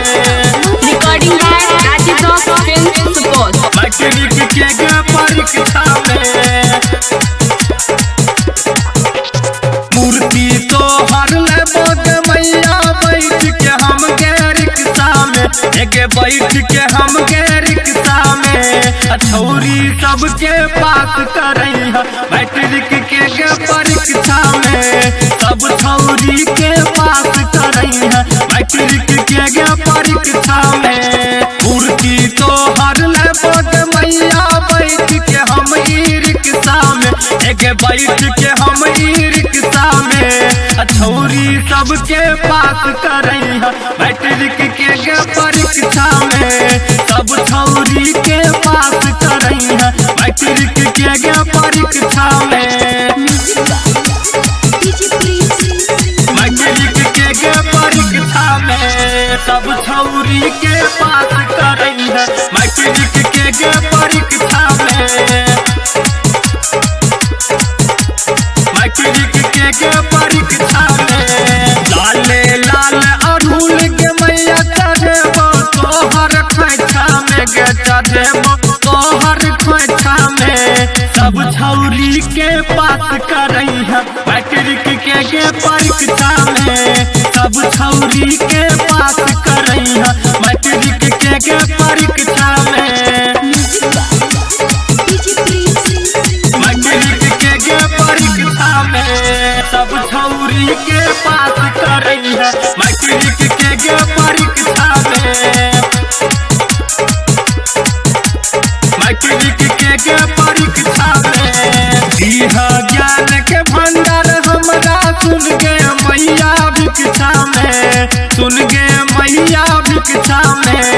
Recording by Rajiv Rock Film Support. मूर्ति तो हर ले बोग मैया बैठ के हम गे रिक्शा में, बैठ के हम गे रिक्शा में छौरी सबके पास करई है मैट्रिक के गे परीक्षा में, सब छौरी के पास करई है मैट्रिक के गे परीक्षा में। मूर्ति तो हर ले बोग मैया बैठ के हम ई रिक्शा में, बैठ के हम ई रिक्शा में छौरी सबके पास करई है मैट्रिक के गे परीक्षा में, सब छौरी के पास करई है मैट्रिक के गे परीक्षा में। मैट्रिक के गे परीक्षा में सब छौरी के पास करई है मैट्रिक के गे परीक्षा में। मैट्रिक के गे परीक्षा में लाले लाल अड़हुल के मैया चढ़ेबो तोहर खोइछा में गे, चढ़ेबो तोहर खोइछा में सब छौरी के पास करई है मैट्रिक के गे परीक्षा में, सब छौरी के पास करई है मैट्रिक के गे परीक्षा में। मैट्रिक के गे परीक्षा में सब छौरी के पास करई है मैट्रिक के गे परीक्षा में। मैट्रिक के गे परीक्षा में दीह ज्ञान के भंडार हमरा सुन गे मैया भिक्षा में, सुन गे मैया भिक्षा में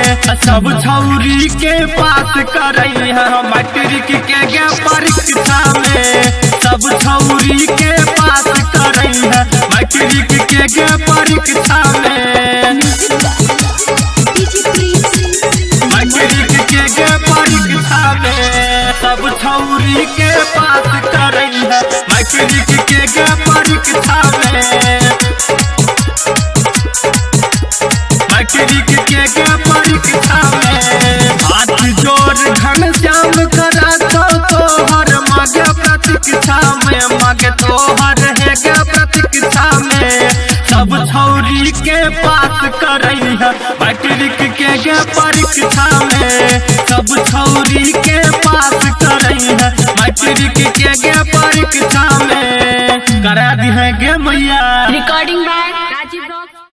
सब छौरी के पास करई है मैट्रिक के गे परीक्षा में, सब छौरी के पास करई है मैट्रिक के गे परीक्षा में। मैट्रिक के गे परीक्षा में सब छौरी के पास करई है मैट्रिक के गे परीक्षा में। मैट्रिक के गे परीक्षा में हाथ जोड़ घनश्याम करा तोहर मागे प्रतीक्षा में, मागे तोहर है गे प्रतीक्षा में सब छौरी के पास करई है मैट्रिक के गे परीक्षा में, सब छौरी के पास करई है मैट्रिक के गे परीक्षा में। करा दी है गे मैया। Recording by